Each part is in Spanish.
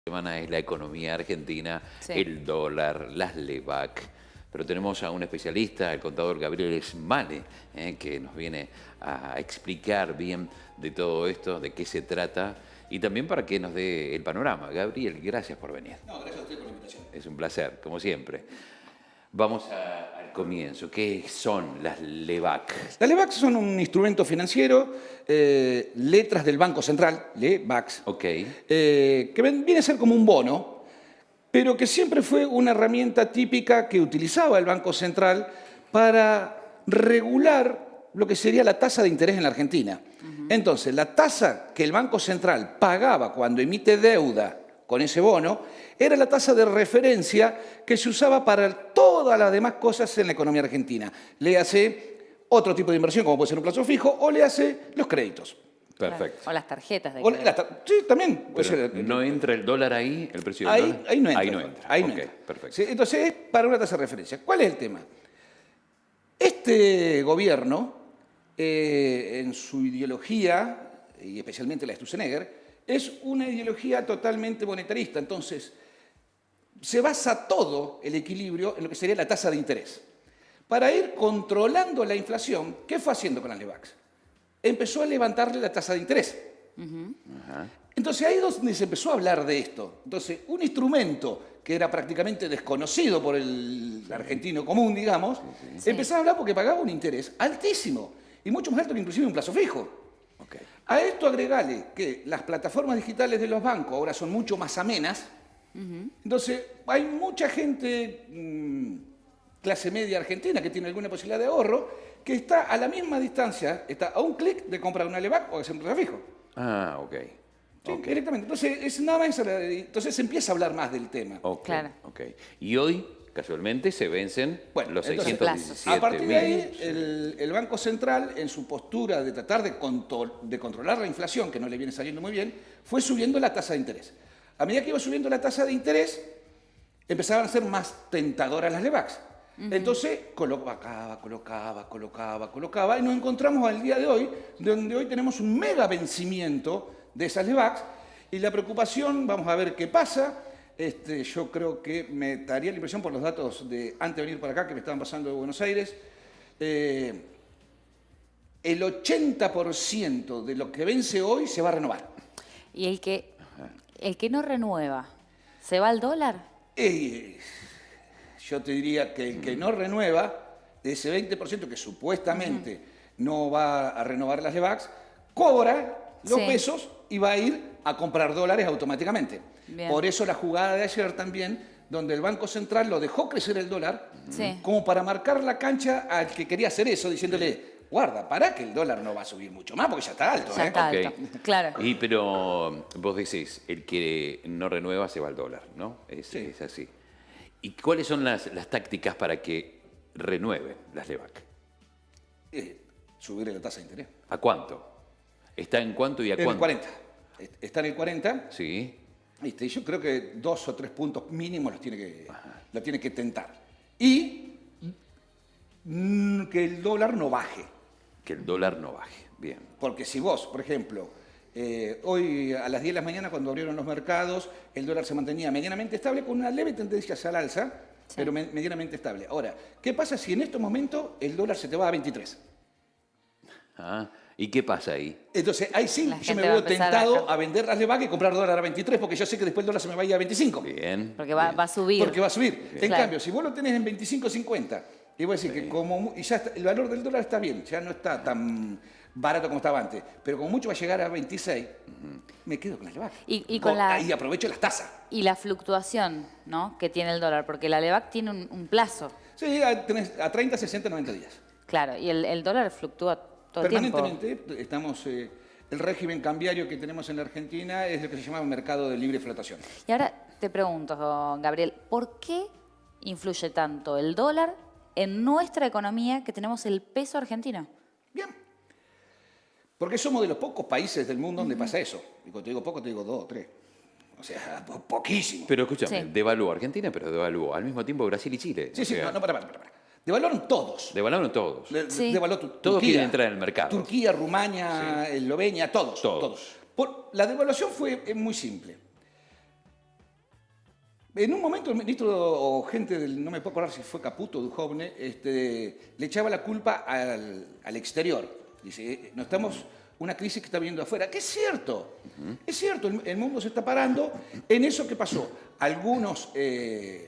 semana es la economía argentina, Sí. el dólar, las LEVAC. Pero tenemos a un especialista, el contador Gabriel Smale, que nos viene a explicar bien de todo esto, de qué se trata y también para que nos dé el panorama. Gabriel, gracias por venir. No, gracias a usted por la invitación. Es un placer, como siempre. Vamos al comienzo. ¿Qué son las LEVAC? Las LEVACs son un instrumento financiero, letras del Banco Central, LEVACs, Ok. que viene a ser como un bono, pero que siempre fue una herramienta típica que utilizaba el Banco Central para regular lo que sería la tasa de interés en la Argentina. Entonces, la tasa que el Banco Central pagaba cuando emite deuda con ese bono era la tasa de referencia que se usaba para todas las demás cosas en la economía argentina. Le hace otro tipo de inversión, como puede ser un plazo fijo, o le hace los créditos. Perfecto. O las tarjetas de O crédito. sí, también. Puede Pero ser. ¿no entra el dólar ahí, el precio del dólar? Ahí no entra. Ahí no entra. Ahí no Ok, entra. perfecto. Sí, entonces es para una tasa de referencia. ¿Cuál es el tema? Este gobierno, en su ideología, y especialmente la de Sturzenegger, es una ideología totalmente monetarista. Entonces, se basa todo el equilibrio en lo que sería la tasa de interés. Para ir controlando la inflación, ¿qué fue haciendo con las LEVACs? Empezó a levantarle la tasa de interés. Ajá. Entonces ahí es donde se empezó a hablar de esto. Entonces, un instrumento que era prácticamente desconocido por el argentino común, digamos, Sí. empezó a hablar porque pagaba un interés altísimo, y mucho más alto que inclusive un plazo fijo. Ok. A esto agregale que las plataformas digitales de los bancos ahora son mucho más amenas. Entonces, hay mucha gente, clase media argentina, que tiene alguna posibilidad de ahorro, que está a la misma distancia, está a un clic de comprar una LEVAC o de hacer un plazo fijo. Ah, ok. Sí, Ok. directamente. Entonces, es nada más, entonces se empieza a hablar más del tema. Ok, Claro. ok. Y hoy, casualmente, se vencen Bueno, los entonces, 617 A partir de ahí, mil. el Banco Central, en su postura de tratar de controlar la inflación, que no le viene saliendo muy bien, fue subiendo la tasa de interés. A medida que iba subiendo la tasa de interés, empezaban a ser más tentadoras las LEVACs. Entonces, colocaba, y nos encontramos al día de hoy, donde hoy tenemos un mega vencimiento de esas LEVACs, y la preocupación, vamos a ver qué pasa. Yo creo que me daría la impresión por los datos de antes de venir para acá, que me estaban pasando de Buenos Aires, el 80% de lo que vence hoy se va a renovar. Y el que no renueva, ¿se va al dólar? Yo te diría que el que no renueva, de ese 20% que supuestamente no va a renovar las LEVACs, cobra los Sí. pesos y va a ir a comprar dólares automáticamente. Bien. Por eso la jugada de ayer también, donde el Banco Central lo dejó crecer el dólar, Sí. como para marcar la cancha al que quería hacer eso, diciéndole, guarda, para que el dólar no va a subir mucho más, porque ya está alto. Ya está Ok. alto. Claro. Pero vos decís, el que no renueva se va al dólar, ¿no? Sí. Es así. ¿Y cuáles son las tácticas para que renueven las LEVAC? Subirle la tasa de interés. ¿A cuánto? ¿Está en cuánto y a En el cuánto? 40. Está en el 40. Sí. Y yo creo que 2 o 3 puntos mínimos lo tiene que tentar. Y que el dólar no baje. Que el dólar no baje. Bien. Porque si vos, por ejemplo, hoy a las 10 de la mañana cuando abrieron los mercados, el dólar se mantenía medianamente estable con una leve tendencia hacia el alza, Sí. pero medianamente estable. Ahora, ¿qué pasa si en estos momentos el dólar se te va a 23? Ah, ¿y qué pasa ahí? Entonces, ahí sí, La yo gente me va a veo empezar tentado a vender las LEVAC y comprar dólar a 23, porque yo sé que después el dólar se me va a ir a 25. Bien. Porque va a subir. Porque va a subir. En Claro. cambio, si vos lo tenés en 25.50, y voy a decir que y ya el valor del dólar está bien, ya no está tan barato como estaba antes, pero como mucho va a llegar a 26, me quedo con las LEVAC. Y con la- Y aprovecho las tasas. Y la fluctuación, ¿no?, que tiene el dólar, porque la LEVAC tiene un plazo. Sí, tenés a 30, 60, 90 días. Claro, y el dólar fluctúa todo el tiempo. Permanentemente estamos... el régimen cambiario que tenemos en la Argentina es lo que se llama mercado de libre flotación. Y ahora te pregunto, Gabriel, ¿por qué influye tanto el dólar en nuestra economía que tenemos el peso argentino? Bien. Porque somos de los pocos países del mundo donde pasa eso. Y cuando te digo poco, te digo 2 o 3. O sea, poquísimo. Pero escúchame, Sí. devaluó Argentina, pero devaluó al mismo tiempo Brasil y Chile. Sí, O sí, sea, no, para. Devaluaron todos. devaluaron todos. Sí. Devaluó Todos Turquía, quieren entrar en el mercado. Turquía, Rumania, Eslovenia, todos. Todos. La devaluación fue muy simple. En un momento el ministro o gente del, no me puedo acordar si fue Caputo o Duhovne, le echaba la culpa al exterior. Dice, no estamos, una crisis que está viniendo afuera, que es cierto, es cierto, el mundo se está parando. En eso, ¿qué pasó? Algunos, el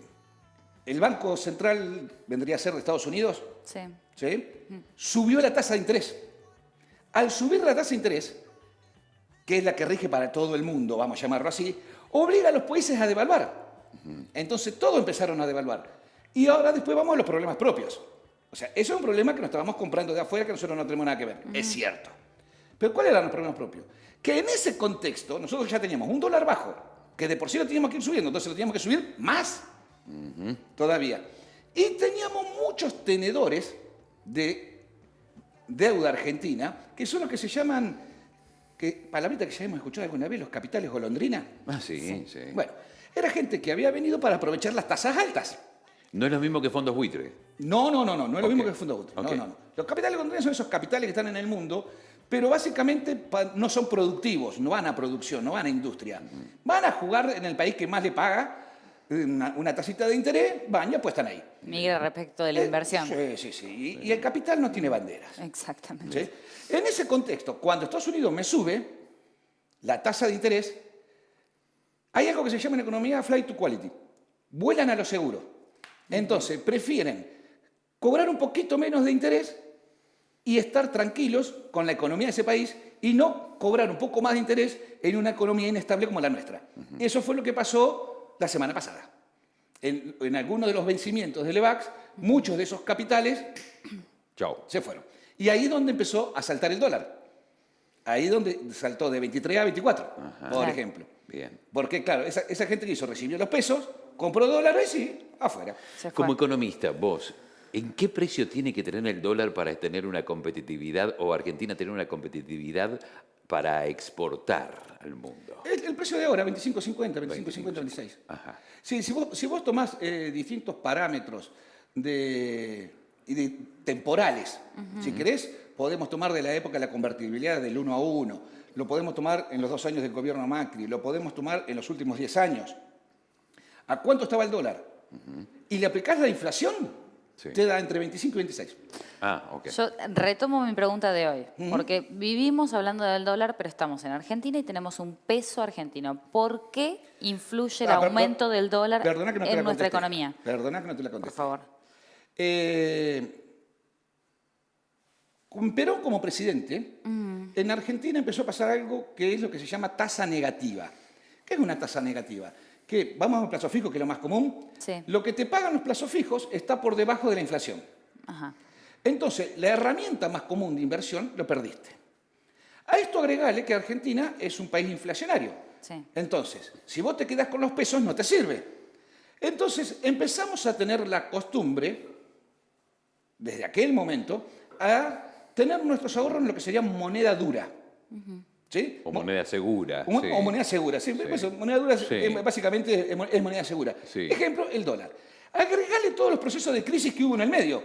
Banco Central vendría a ser de Estados Unidos, Sí. ¿sí? Subió la tasa de interés. Al subir la tasa de interés, que es la que rige para todo el mundo, vamos a llamarlo así, obliga a los países a devaluar. Entonces todos empezaron a devaluar. Y ahora después vamos a los problemas propios. O sea, eso es un problema que nos estábamos comprando de afuera que nosotros no tenemos nada que ver. Es cierto. Pero ¿cuáles eran los problemas propios? Que en ese contexto nosotros ya teníamos un dólar bajo, que de por sí lo teníamos que ir subiendo, entonces lo teníamos que subir más todavía. Y teníamos muchos tenedores de deuda argentina, que son los que se llaman, palabrita que ya hemos escuchado alguna vez, los capitales golondrina. Ah, sí, sí. Bueno, era gente que había venido para aprovechar las tasas altas. No es lo mismo que fondos buitre. No es lo Ok. mismo que el fondo útil. Ok. No. Los capitales golondrina son esos capitales que están en el mundo, pero básicamente no son productivos, no van a producción, no van a industria. Van a jugar en el país que más le paga una tasita de interés, van y apuestan ahí. Migra respecto de la inversión. Sí. Y el capital no tiene banderas. Exactamente. ¿Sí? En ese contexto, cuando Estados Unidos me sube la tasa de interés, hay algo que se llama en economía flight to quality. Vuelan a lo seguro. Entonces, prefieren cobrar un poquito menos de interés y estar tranquilos con la economía de ese país y no cobrar un poco más de interés en una economía inestable como la nuestra. Eso fue lo que pasó la semana pasada. En algunos de los vencimientos del EVAX, muchos de esos capitales Chao. se fueron. Y ahí es donde empezó a saltar el dólar. Ahí es donde saltó de 23 a 24, por Claro. ejemplo. Bien. Porque, claro, esa gente que hizo recibió los pesos, compró dólares y afuera. Se fue. Como economista, vos, ¿en qué precio tiene que tener el dólar para tener una competitividad o Argentina tener una competitividad para exportar al mundo? El precio de ahora, 25.50, 25.50, 26. Ajá. Sí, si vos tomás distintos parámetros temporales, si querés, podemos tomar de la época de la convertibilidad del 1 a 1, lo podemos tomar en los 2 años del gobierno Macri, lo podemos tomar en los últimos 10 años. ¿A cuánto estaba el dólar? Y le aplicás la inflación, Sí. te da entre 25 y 26. Ah, ok. Yo retomo mi pregunta de hoy, porque vivimos hablando del dólar, pero estamos en Argentina y tenemos un peso argentino. ¿Por qué influye el aumento del dólar Perdona que no te en la nuestra contesté. economía? Perdona que no te la Por contesté. favor. Con Perón como presidente, en Argentina empezó a pasar algo que es lo que se llama tasa negativa. ¿Qué es una tasa negativa? Que vamos a un plazo fijo, que es lo más común. Sí. Lo que te pagan los plazos fijos está por debajo de la inflación. Ajá. Entonces, la herramienta más común de inversión lo perdiste. A esto agregale que Argentina es un país inflacionario. Sí. Entonces, si vos te quedás con los pesos, no te sirve. Entonces, empezamos a tener la costumbre, desde aquel momento, a tener nuestros ahorros en lo que sería moneda dura. ¿Sí? O moneda segura. O sí. moneda segura. Sí, pues, moneda dura Sí. básicamente es moneda segura. Sí. Ejemplo, el dólar. Agregale todos los procesos de crisis que hubo en el medio.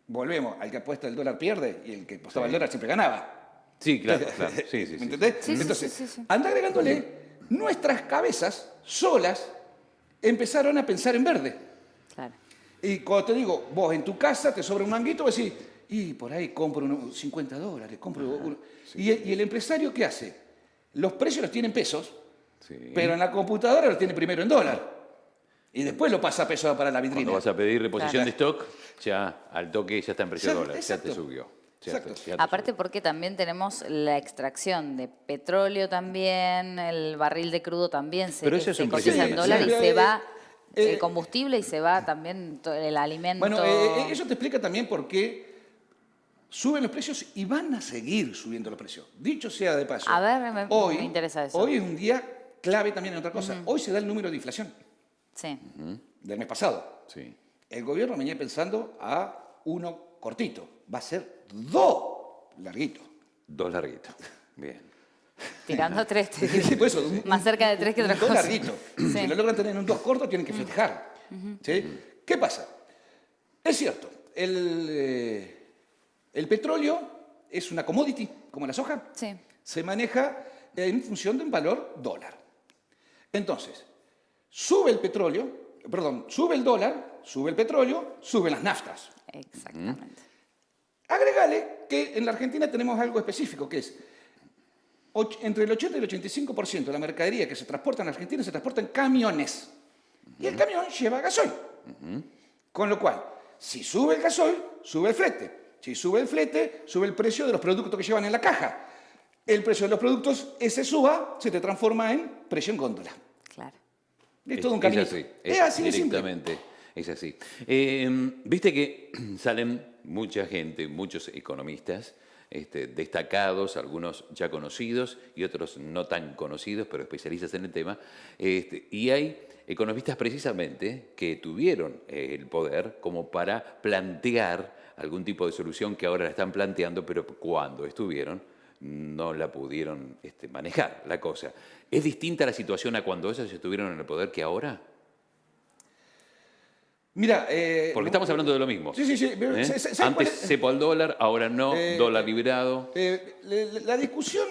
Volvemos, al que apuesta el dólar pierde y el que apostaba el dólar siempre ganaba. Sí, claro. Sí, sí, ¿Me sí. entendés? Sí, sí, Entonces, sí. anda agregándole, nuestras cabezas solas empezaron a pensar en verde. Claro. Y cuando te digo, vos en tu casa te sobra un manguito, vos decís, y por ahí compro unos $50, compro uno. Y el empresario, ¿qué hace? Los precios los tiene en pesos, Sí. pero en la computadora los tiene primero en dólar. Y después lo pasa a pesos para la vitrina. Cuando vas a pedir reposición Claro. de stock, ya al toque ya está en precio de dólar, ya Exacto. te subió. Exacto. Ya te Aparte porque también tenemos la extracción de petróleo también, el barril de crudo también se, Pero eso es se un cotiza precio en de- dólar sí, y se va eh, el combustible y se va también el alimento. Bueno, eso te explica también por qué suben los precios y van a seguir subiendo los precios. Dicho sea de paso. A ver, me interesa eso. Hoy es un día clave también en otra cosa. Hoy se da el número de inflación Sí. del mes pasado. Sí. El gobierno venía pensando a uno cortito. Va a ser 2 larguitos. Dos larguitos. Bien. Tirando 3, te digo. Sí, por eso, Más cerca de 3 que otra un 2 cosa. larguito. Sí. Si lo logran tener en un 2 corto, tienen que festejar. ¿Sí? ¿Qué pasa? Es cierto, el petróleo es una commodity, como la soja. Sí. Se maneja en función de un valor dólar. Entonces, sube el petróleo, perdón, sube el dólar, sube el petróleo, suben las naftas. Exactamente. Agregale que en la Argentina tenemos algo específico, que es entre el 80 y el 85% de la mercadería que se transporta en Argentina se transporta en camiones. Y el camión lleva gasoil. Con lo cual, si sube el gasoil, sube el flete. Si sube el flete, sube el precio de los productos que llevan en la caja. El precio de los productos, ese suba, se te transforma en precio en góndola. Claro. Es todo un camino. Es así de directamente, simple. es así. Viste que salen mucha gente, muchos economistas destacados, algunos ya conocidos y otros no tan conocidos, pero especialistas en el tema. Y hay economistas precisamente que tuvieron el poder como para plantear algún tipo de solución que ahora la están planteando, pero cuando estuvieron no la pudieron manejar la cosa. ¿Es distinta la situación a cuando ellos estuvieron en el poder que ahora? Mira, porque estamos hablando de lo mismo. Sí. Antes cepo al dólar, ahora no, dólar liberado. La discusión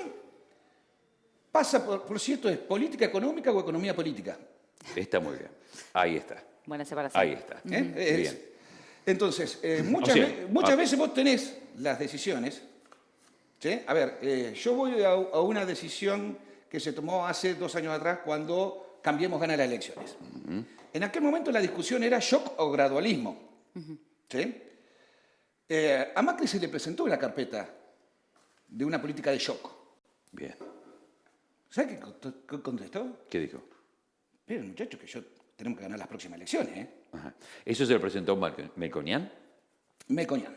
pasa por si esto es política económica o economía política. Está muy bien. Ahí está. Buena separación. Ahí está. Bien. Entonces, muchas veces vos tenés las decisiones. ¿Sí? A ver, yo voy a una decisión que se tomó hace 2 años atrás cuando Cambiemos gana las elecciones. En aquel momento la discusión era shock o gradualismo. ¿Sí? A Macri se le presentó una carpeta de una política de shock. Bien. ¿Sabe qué contestó? ¿Qué dijo? Pero muchachos, que tenemos que ganar las próximas elecciones. Ajá. ¿Eso se lo presentó Melconian? Melconian.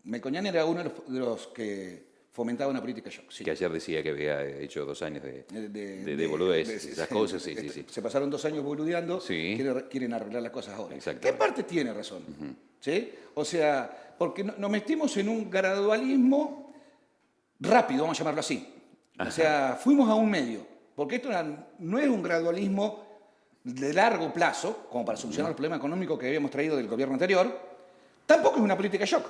Melconian era uno de los que fomentaba una política shock. Sí. Que ayer decía que había hecho 2 años de boludez, esas cosas, sí. Se pasaron 2 años boludeando, sí. quieren arreglar las cosas ahora. Exactamente. ¿Qué parte tiene razón? ¿Sí? O sea, porque nos metimos en un gradualismo rápido, vamos a llamarlo así. O sea, fuimos a un medio, porque esto no es un gradualismo de largo plazo, como para solucionar el problema económico que habíamos traído del gobierno anterior, tampoco es una política shock.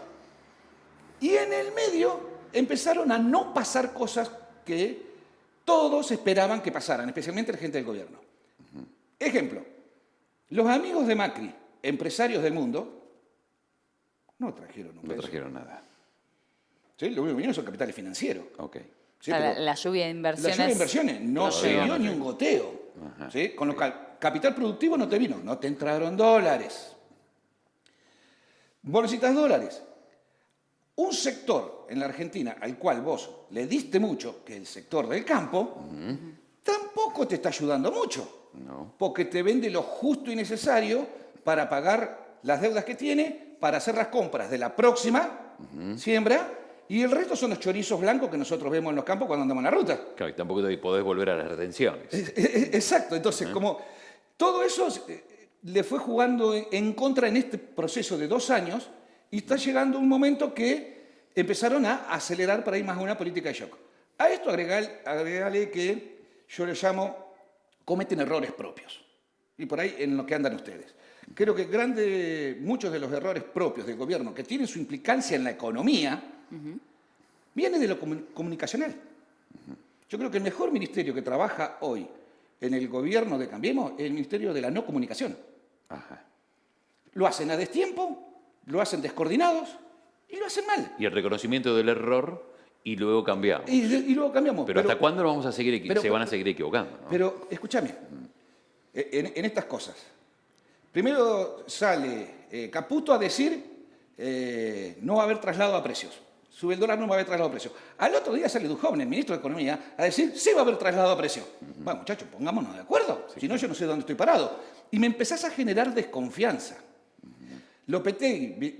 Y en el medio empezaron a no pasar cosas que todos esperaban que pasaran, especialmente la gente del gobierno. Ejemplo, los amigos de Macri, empresarios del mundo, no trajeron un peso. No trajeron nada. ¿Sí? Lo único que vinieron son capitales financieros. Ok. ¿Sí? La lluvia de inversiones. La lluvia de inversiones no se dio ni un goteo. ¿Sí? Con lo cual, capital productivo no te vino, no te entraron dólares. Vos necesitas dólares. Un sector en la Argentina al cual vos le diste mucho, que es el sector del campo, tampoco te está ayudando mucho. No. Porque te vende lo justo y necesario para pagar las deudas que tiene, para hacer las compras de la próxima siembra, y el resto son los chorizos blancos que nosotros vemos en los campos cuando andamos en la ruta. Claro, y tampoco te podés volver a las retenciones. Exacto. Entonces, como todo eso le fue jugando en contra en este proceso de 2 años, y está llegando un momento que empezaron a acelerar para ir más a una política de shock. A esto agregale que yo le llamo cometen errores propios. Y por ahí en lo que andan ustedes. Creo que muchos de los errores propios del gobierno que tienen su implicancia en la economía viene de lo comunicacional. Yo creo que el mejor ministerio que trabaja hoy en el gobierno de Cambiemos es el Ministerio de la No Comunicación. Ajá. Lo hacen a destiempo, lo hacen descoordinados y lo hacen mal. Y el reconocimiento del error y luego cambiamos. Y luego cambiamos. Pero ¿hasta cuándo nos vamos a seguir se van a seguir equivocando? ¿No? Pero escúchame, en estas cosas. Primero sale Caputo a decir no va a haber traslado a precios. Sube el dólar, no va a haber traslado a precios. Al otro día sale Duhovne, el ministro de Economía, a decir sí va a haber traslado a precios. Bueno, muchachos, pongámonos de acuerdo. Si no, yo no sé dónde estoy parado. Y me empezás a generar desconfianza. Lopetegui,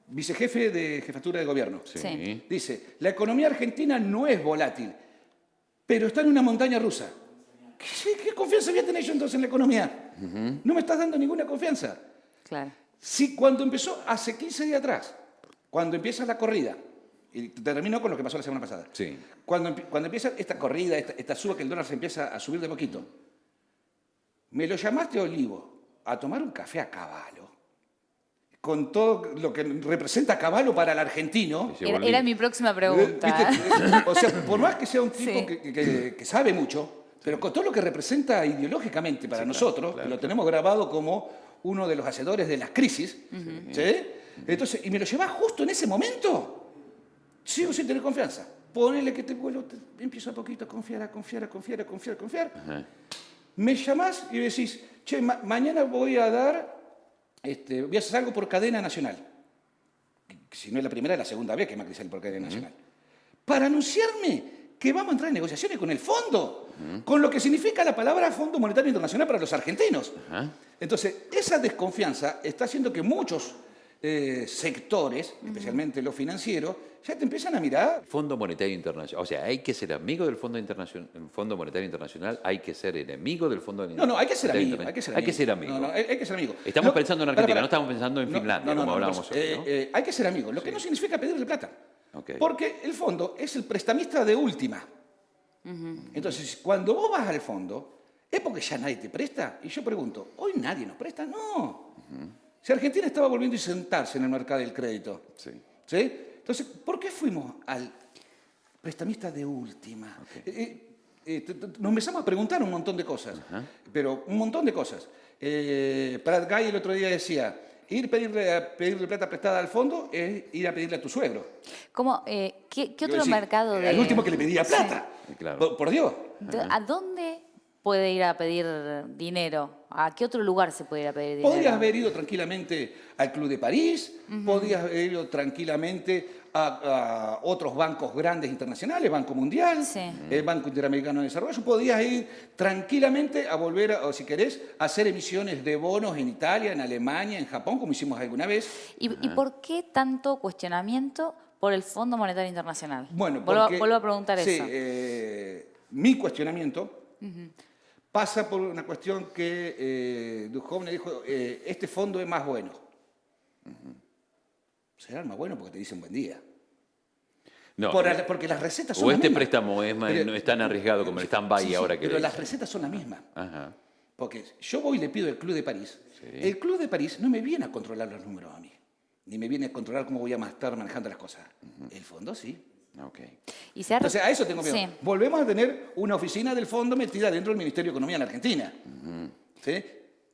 vicejefe de jefatura de gobierno, Sí. dice, la economía argentina no es volátil, pero está en una montaña rusa. ¿Qué confianza voy a tener yo entonces en la economía? No me estás dando ninguna confianza. Claro. Si cuando empezó, hace 15 días atrás, cuando empieza la corrida, y termino con lo que pasó la semana pasada, Sí. cuando empieza esta corrida, esta suba que el dólar se empieza a subir de poquito, me lo llamaste, Olivo, a tomar un café a Cavallo, con todo lo que representa Cavallo para el argentino. Era mi próxima pregunta. ¿Viste? O sea, por más que sea un tipo Sí. que sabe mucho, pero con todo lo que representa ideológicamente para nosotros, claro. que lo tenemos grabado como uno de los hacedores de las crisis, ¿sí? Entonces, y me lo llevas justo en ese momento, sigo sin tener confianza. Ponele que te vuelvo, empiezo a poquito a confiar, a confiar, a confiar, a confiar, a confiar. Ajá. Me llamás y decís, che, mañana voy a dar, voy a hacer algo por cadena nacional. Si no es la primera, es la segunda vez que Macri sale por cadena nacional. Para anunciarme que vamos a entrar en negociaciones con el fondo, con lo que significa la palabra Fondo Monetario Internacional para los argentinos. Ajá. Entonces, esa desconfianza está haciendo que muchos sectores, especialmente los financieros, ya te empiezan a mirar. Fondo Monetario Internacional. O sea, hay que ser amigo del Fondo Monetario Internacional, hay que ser enemigo del Fondo Monetario Internacional. No, hay que ser amigo. Hay que ser amigo. No, hay que ser amigo. Estamos pensando en Argentina, para. no estamos pensando en Finlandia, como hablábamos hoy, ¿no? Hay que ser amigo, lo que no significa pedirle plata. Ok. Porque el fondo es el prestamista de última. Entonces, cuando vos vas al fondo, ¿es porque ya nadie te presta? Y yo pregunto, ¿hoy nadie nos presta? No. Si Argentina estaba volviendo a sentarse en el mercado del crédito. Sí. ¿Sí? Entonces, ¿por qué fuimos al prestamista de última? Okay. Nos empezamos a preguntar un montón de cosas, pero un montón de cosas. Prat Gay el otro día decía, ir a pedirle plata prestada al fondo es ir a pedirle a tu suegro. ¿Cómo, ¿qué otro Quiero decir, mercado de...? al último que le pedía plata. Claro. Por Dios. ¿A dónde puede ir a pedir dinero? ¿A qué otro lugar se puede ir a pedir dinero? Podrías haber ido tranquilamente al Club de París, podrías haber ido tranquilamente a otros bancos grandes internacionales, Banco Mundial, Sí. el Banco Interamericano de Desarrollo. Podrías ir tranquilamente a volver, o si querés, a hacer emisiones de bonos en Italia, en Alemania, en Japón, como hicimos alguna vez. ¿Y por qué tanto cuestionamiento por el Fondo Monetario Internacional? Bueno, vuelvo a preguntar sí, eso. Mi cuestionamiento pasa por una cuestión que Duhovne dijo, este fondo es más bueno. Será el más bueno porque te dicen buen día. No, Porque las recetas son o las este mismas. préstamo no es tan arriesgado como el stand-by ahora que Pero le las dicen. recetas son las mismas. Ajá. Porque yo voy y le pido el Club de París. Sí. El Club de París no me viene a controlar los números a mí. Ni me viene a controlar cómo voy a estar manejando las cosas. El fondo sí. Ok. ¿Y se ha Entonces, a eso tengo miedo. Sí. Volvemos a tener una oficina del fondo metida dentro del Ministerio de Economía en Argentina. ¿Sí?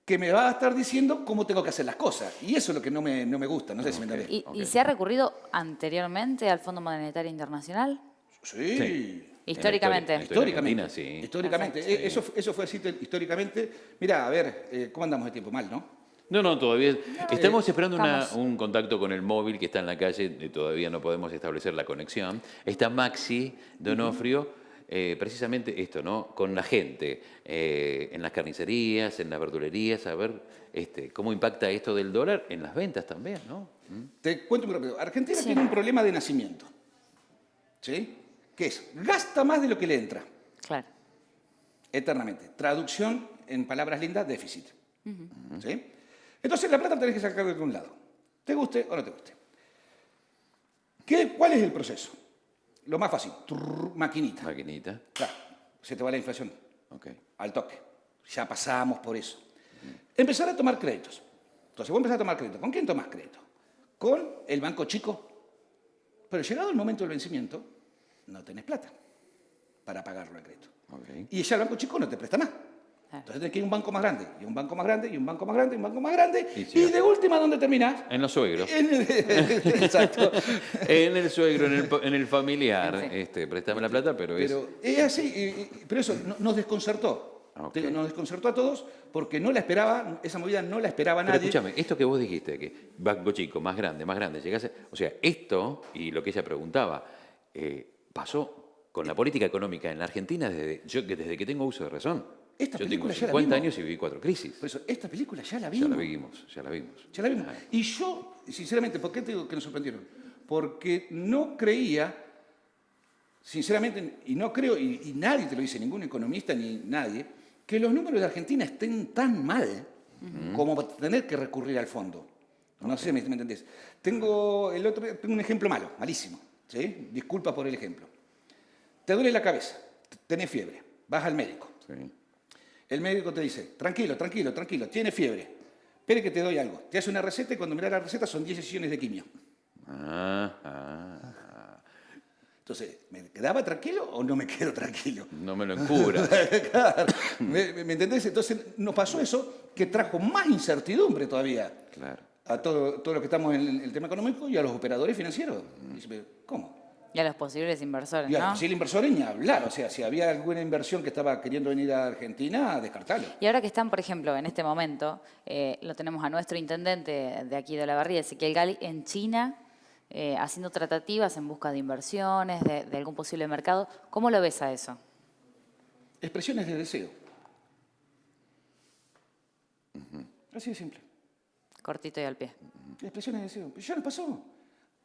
Que me va a estar diciendo cómo tengo que hacer las cosas. Y eso es lo que no me gusta. No sé si me entendés. ¿Y se ha recurrido anteriormente al Fondo Monetario Internacional? Sí. Sí. Históricamente. En la historia Históricamente. argentina, sí. Históricamente. Perfecto. Eso fue así históricamente. Mirá, a ver, ¿cómo andamos de tiempo? Mal, ¿no? No, todavía. Estamos esperando estamos. un contacto con el móvil que está en la calle, todavía no podemos establecer la conexión. Está Maxi Donofrio, precisamente esto, ¿no? Con la gente, en las carnicerías, en las verdulerías, a ver cómo impacta esto del dólar en las ventas también, ¿no? Te cuento muy rápido. Argentina Sí. tiene un problema de nacimiento. ¿Sí? Que es, gasta más de lo que le entra. Claro. Eternamente. Traducción en palabras lindas, déficit. ¿Sí? Entonces la plata tenés que sacar de algún lado. Te guste o no te guste. ¿Cuál es el proceso? Lo más fácil. Maquinita. Maquinita. Claro, se te va la inflación. Ok. Al toque. Ya pasamos por eso. Empezar a tomar créditos. Entonces vos empezás a tomar crédito. ¿Con quién tomás crédito? Con el banco chico. Pero llegado el momento del vencimiento, no tenés plata para pagarlo el crédito. Ok. Y ya el banco chico no te presta más. Entonces tenés que ir a un banco más grande, y un banco más grande, y un banco más grande, y un banco más grande. Y de última, ¿dónde terminás? En los suegros. Exacto. En el suegro, en el familiar. Préstame la plata, pero es... Pero es así, pero eso nos desconcertó. Ok. Nos desconcertó a todos porque no la esperaba, esa movida no la esperaba Pero nadie. escúchame, esto que vos dijiste, que banco chico, más grande, llegase... O sea, esto, y lo que ella preguntaba, pasó con la política económica en la Argentina desde que tengo uso de razón. Esta Yo tengo película ya la 50 vimos. años y viví 4 crisis. Por eso, esta película ya la Ya vimos. la vimos, ya la vimos. Ya la vimos. Ajá. Y yo, sinceramente, ¿por qué te digo que nos sorprendieron? Porque no creía, sinceramente, y no creo, y nadie te lo dice, ningún economista ni nadie, que los números de Argentina estén tan mal como para tener que recurrir al fondo. No sé si me entendés. Tengo un ejemplo malo, malísimo. ¿Sí? Disculpa por el ejemplo. Te duele la cabeza, tenés fiebre, vas al médico. Sí. El médico te dice, tranquilo, tiene fiebre. Espere que te doy algo. Te hace una receta y cuando miras la receta son 10 sesiones de quimio. Entonces, ¿me quedaba tranquilo o no me quedo tranquilo? No me lo encubra. Claro, ¿me entendés? Entonces nos pasó eso que trajo más incertidumbre todavía Claro. a todo lo que estamos en el tema económico y a los operadores financieros. Dice, ¿cómo? Y a los posibles inversores, Y a ¿no? los posibles inversores ni hablar. O sea, si había alguna inversión que estaba queriendo venir a Argentina, descartarlo. Y ahora que están, por ejemplo, en este momento, lo tenemos a nuestro intendente de aquí de Olavarría, Ezequiel Gali, en China, haciendo tratativas en busca de inversiones, de algún posible mercado. ¿Cómo lo ves a eso? Expresiones de deseo. Así de simple. Cortito y al pie. Expresiones de deseo. Pero ya no pasó.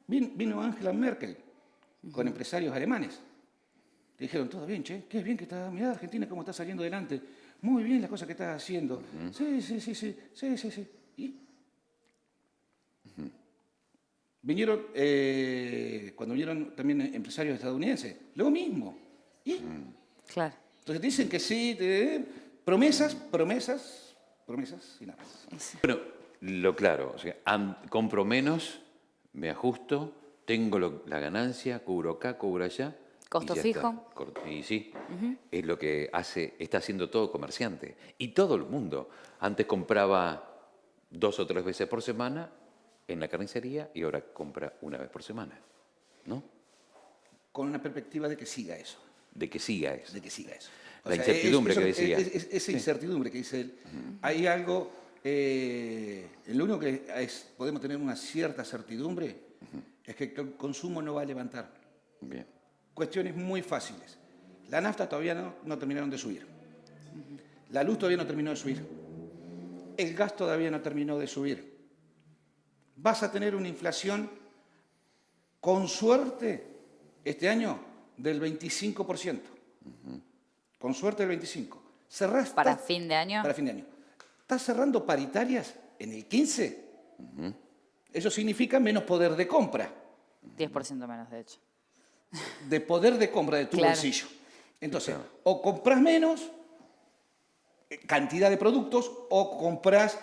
Vino Angela Merkel con empresarios alemanes. Le dijeron, todo bien, che, qué bien que está, mirá Argentina cómo está saliendo adelante. Muy bien las cosas que está haciendo. Sí. ¿Y? Vinieron, cuando vinieron también empresarios estadounidenses, lo mismo. ¿Y? Claro. Entonces dicen que sí, promesas y nada más. Bueno, lo claro, o sea, compro menos, me ajusto, tengo la ganancia, cubro acá, cubro allá. ¿Costo y ya fijo? está. Y sí, es lo que está haciendo todo comerciante. Y todo el mundo. Antes compraba 2 o 3 veces por semana en la carnicería y ahora compra una vez por semana, ¿no? Con una perspectiva de que siga eso. De que siga eso. De que siga eso. La incertidumbre que decía. Esa incertidumbre que dice él. Hay algo, lo único que podemos tener una cierta certidumbre es que el consumo no va a levantar. Bien. Cuestiones muy fáciles. La nafta todavía no terminaron de subir. La luz todavía no terminó de subir. El gas todavía no terminó de subir. Vas a tener una inflación, con suerte, este año, del 25%. Con suerte del 25%. Cerrás, ¿Para fin de año? Para fin de año. ¿Estás cerrando paritarias en el 15%? Eso significa menos poder de compra. 10% menos, de hecho. De poder de compra de tu Claro. bolsillo. Entonces, Claro. o compras menos cantidad de productos o compras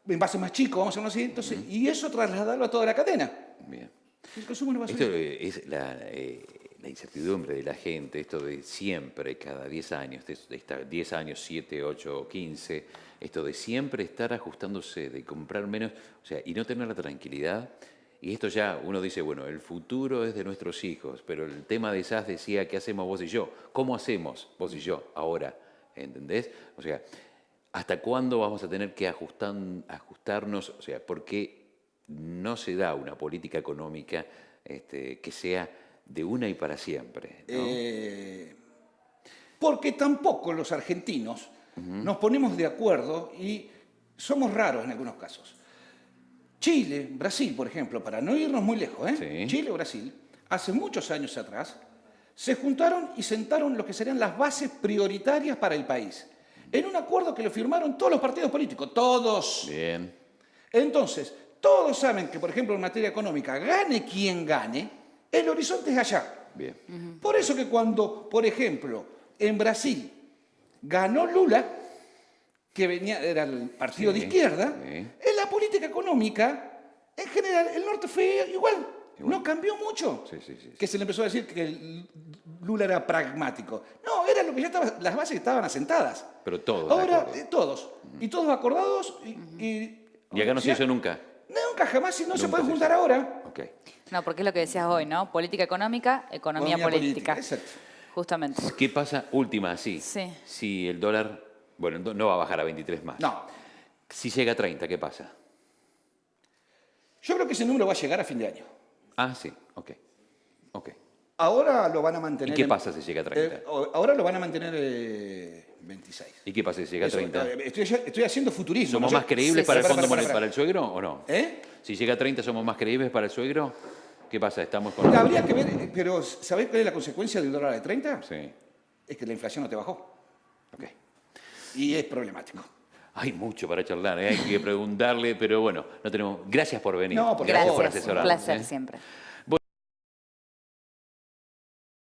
envases más chicos, vamos a decirlo así. Entonces, y eso trasladarlo a toda la cadena. Bien. El consumo no va a Esto subir. es la incertidumbre de la gente, esto de siempre, cada 10 años, 10 años, 7, 8, 15, esto de siempre estar ajustándose, de comprar menos, o sea, y no tener la tranquilidad. Y esto ya uno dice, bueno, el futuro es de nuestros hijos, pero el tema de SAS decía, ¿qué hacemos vos y yo? ¿Cómo hacemos vos y yo ahora? ¿Entendés? O sea, ¿hasta cuándo vamos a tener que ajustarnos? O sea, ¿por qué no se da una política económica que sea de una y para siempre? ¿No? Porque tampoco los argentinos nos ponemos de acuerdo y somos raros en algunos casos. Chile, Brasil, por ejemplo, para no irnos muy lejos, Sí. Chile o Brasil, hace muchos años atrás, se juntaron y sentaron lo que serían las bases prioritarias para el país. En un acuerdo que lo firmaron todos los partidos políticos, todos. Bien. Entonces, todos saben que, por ejemplo, en materia económica, gane quien gane, el horizonte es allá. Bien. Por eso que cuando, por ejemplo, en Brasil ganó Lula, que era el partido de izquierda, sí. en la política económica, en general, el norte fue igual. No cambió mucho. Sí. Que se le empezó a decir que Lula era pragmático. No, era lo que ya estaba, las bases estaban asentadas. Pero todos. de Ahora, acuerdo. todos. Y todos acordados. Y acá no se hizo nunca. Nunca, jamás, y no se Nunca puede se juntar hizo. ahora. Ok. No, porque es lo que decías hoy, ¿no? Política económica, economía política. Exacto. Justamente. ¿Qué pasa? Última, sí. Sí. Si el dólar, bueno, no va a bajar a 23 más. No. Si llega a 30, ¿qué pasa? Yo creo que ese número va a llegar a fin de año. Ah, sí. Ok. Ahora lo van a mantener. ¿Y qué pasa si llega a 30? Ahora lo van a mantener 26. ¿Y qué pasa si llega a Eso, 30? estoy haciendo futurismo. ¿Somos ¿no? más creíbles Sí, para sí. el Fondo Para. Monetario, para el suegro o no? ¿Eh? Si llega a 30, ¿somos más creíbles para el suegro? ¿Qué pasa? ¿Estamos con...? Habría que ver, pero ¿sabés cuál es la consecuencia del dólar de 30? Sí. Es que la inflación no te bajó. Ok. Y es problemático. Hay mucho para charlar, hay que preguntarle, pero bueno, no tenemos... Gracias por venir. No, por Gracias por favor. Gracias. Un asesorarnos. placer siempre.